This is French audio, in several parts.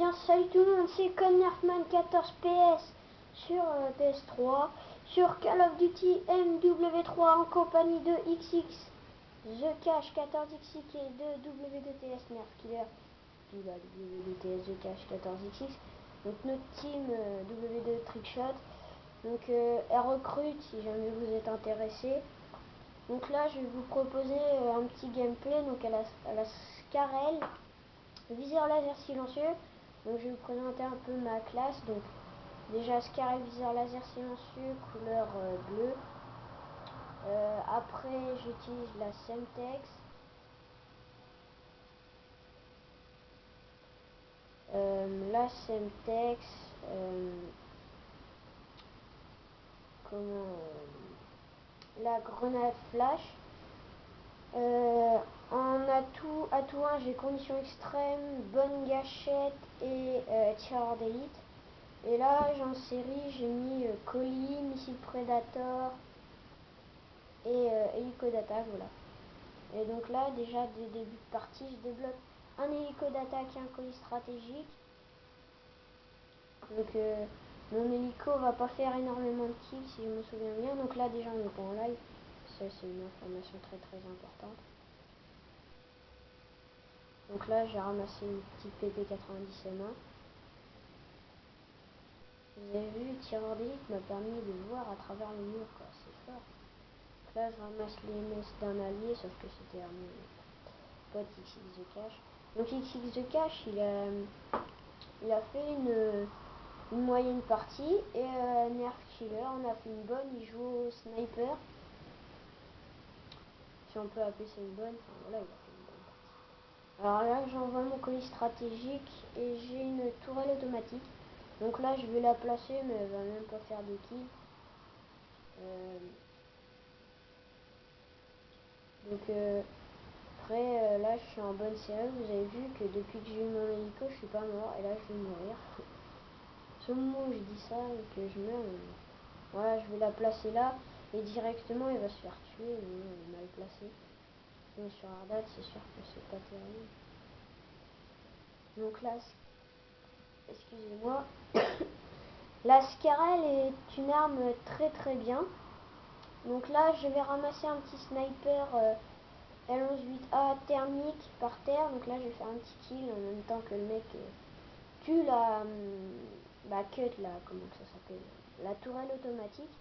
bien salut tout le monde, c'est Connerfman 14 PS sur PS3, sur Call of Duty MW3 en compagnie de XX, The Cash 14XX et de W2TS Nerf Killer, puis bah, W2TS The Cash 14XX, donc notre team W2 Trickshot, donc elle recrute si jamais vous êtes intéressé. Donc là je vais vous proposer un petit gameplay, donc à la Scarel, viseur laser silencieux. Donc je vais vous présenter un peu ma classe. Donc déjà Scarel viseur laser silencieux couleur bleue. Après j'utilise la Semtex. La Semtex, la grenade flash. En atout 1, j'ai conditions extrêmes, bonne gâchette et tireur d'élite. Et là, en série, j'ai mis colis, missile Predator et hélico d'attaque, voilà. Et donc là, déjà, dès le début de partie, je débloque un hélico d'attaque et un colis stratégique. Donc mon hélico va pas faire énormément de kills si je me souviens bien. Donc là, déjà, on est pas en live. Ça, c'est une information très très importante. Donc là, j'ai ramassé une petite PP90 M1. Vous avez vu, le tireur d'élite m'a permis de voir à travers le mur, quoi. C'est fort. Donc là, je ramasse les MS d'un allié, sauf que c'était un pote XX The Cash. Donc XX The Cash, il a fait une moyenne partie. Et Nerf Killer, on a fait une bonne. Il joue au sniper. Si on peut appeler ça une bonne. Enfin voilà, il a fait une bonne partie. Alors là, j'envoie mon colis stratégique et j'ai une tourelle automatique. Donc là, je vais la placer, mais elle va même pas faire de kills. Après, là, je suis en bonne série. Vous avez vu que depuis que j'ai eu mon hélico, je suis pas mort. Et là, je vais mourir. Ce moment où je dis ça et que je meurs, voilà, je vais la placer là. Et directement, elle va se faire tuer. Mais elle est mal placée. Mais sur Hardhat, c'est sûr que c'est pas terrible. Donc là, excusez-moi. La Scarel est une arme très très bien. Donc là, je vais ramasser un petit sniper L11-8A thermique par terre. Donc là, je vais faire un petit kill en même temps que le mec tue la cut, là, comment ça s'appelle, la tourelle automatique.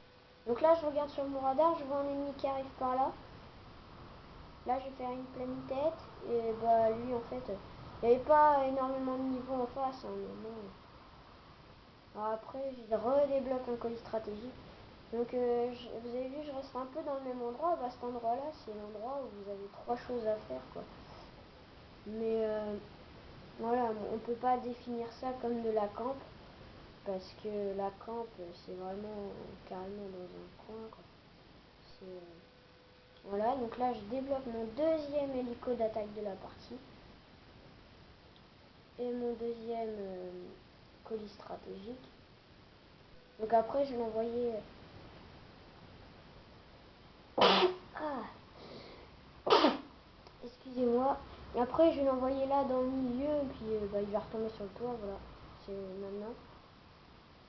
Donc là, je regarde sur mon radar, je vois un ennemi qui arrive par là. Là, je vais faire une pleine tête. Et bah, lui, en fait, il n'y avait pas énormément de niveau en face. Hein, mais bon. Alors après, je redébloque un colis stratégique. Donc vous avez vu, je reste un peu dans le même endroit. Bah, cet endroit là, c'est l'endroit où vous avez 3 choses à faire, quoi. Mais voilà, on peut pas définir ça comme de la camp, parce que la camp, c'est vraiment carrément dans un coin, quoi. Voilà, donc là je débloque mon deuxième hélico d'attaque de la partie et mon deuxième colis stratégique. Donc après, je vais l'envoyer. Excusez-moi. Et après, je vais l'envoyer là dans le milieu, et puis bah, il va retomber sur le toit, voilà. C'est maintenant.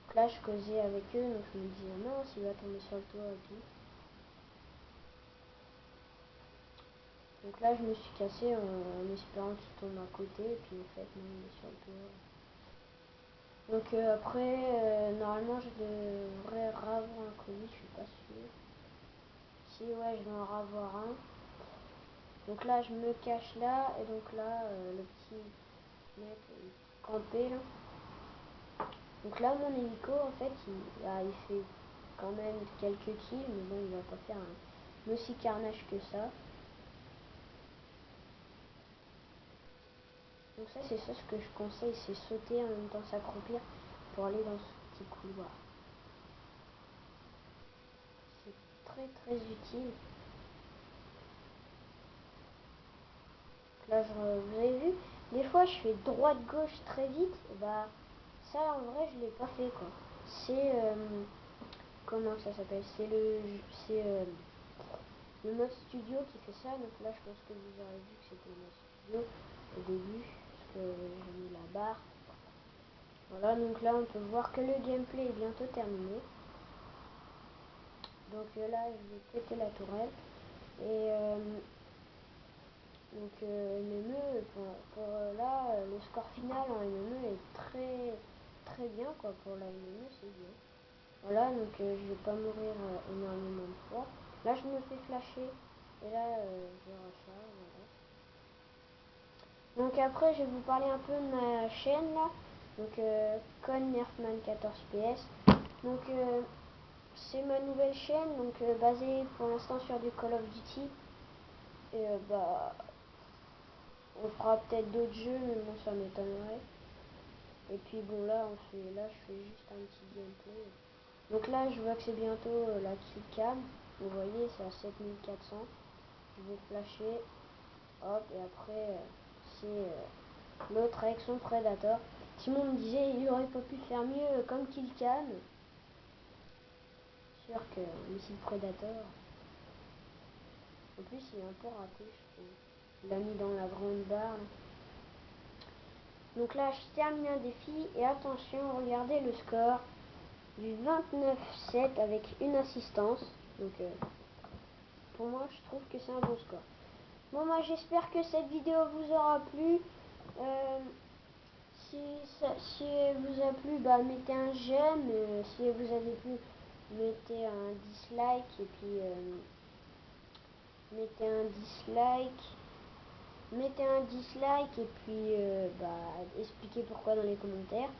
Donc là, je causais avec eux, donc je me disais, non, s'il va tomber sur le toit et tout. Donc là, je me suis cassé en espérant qu'il tombe à côté, et puis en fait, non, il est sur le toit. Donc après, normalement, je devrais ravoir un colis, je suis pas sûr. Si, ouais, je vais en ravoir un. Donc là, je me cache là, et donc là, le petit mec campé là. Donc là, mon hélico, en fait, il fait quand même quelques kills, mais bon, il va pas faire un aussi carnage que ça. Donc ça, c'est ça ce que je conseille, c'est sauter en même temps s'accroupir pour aller dans ce petit couloir. C'est très très utile. Là, vous avez vu, des fois je fais droite-gauche très vite, et bah ça en vrai je l'ai pas fait, quoi. C'est comment ça s'appelle, le mode studio qui fait ça. Donc là, je pense que vous aurez vu que c'était le mode studio au début, parce que j'ai mis la barre. Voilà, donc là on peut voir que le gameplay est bientôt terminé. Donc là je vais péter la tourelle. Et donc MME, là, le score final en MME est très bien quoi. Pour la MME c'est bien. Voilà, donc je vais pas mourir énormément de fois. Là je me fais flasher. Et là je recharge, voilà. Donc après je vais vous parler un peu de ma chaîne là. Donc Con Nerfman 14 PS. Donc c'est ma nouvelle chaîne, donc basée pour l'instant sur du Call of Duty. Et bah on fera peut-être d'autres jeux, mais bon ça m'étonnerait. Et puis bon là je fais juste un petit gameplay. Donc là je vois que c'est bientôt la killcam. Vous voyez c'est à 7400. Je vais flasher. Hop, et après c'est l'autre avec son Predator. Tout le monde me disait il aurait pas pu faire mieux comme killcam. Sûr que missile Predator. En plus il est un peu raté je trouve. Il l'a mis dans la grande barre. Donc là je termine un défi et attention, regardez le score du 29-7 avec une assistance. Donc pour moi je trouve que c'est un bon score. Bon moi j'espère que cette vidéo vous aura plu. Si elle vous a plu, bah mettez un j'aime. Si vous avez plu, mettez un dislike et puis mettez un dislike. Mettez un dislike et puis bah, expliquez pourquoi dans les commentaires.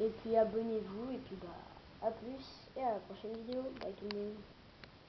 Et puis abonnez-vous et puis bah à plus et à la prochaine vidéo. Bye tout le monde.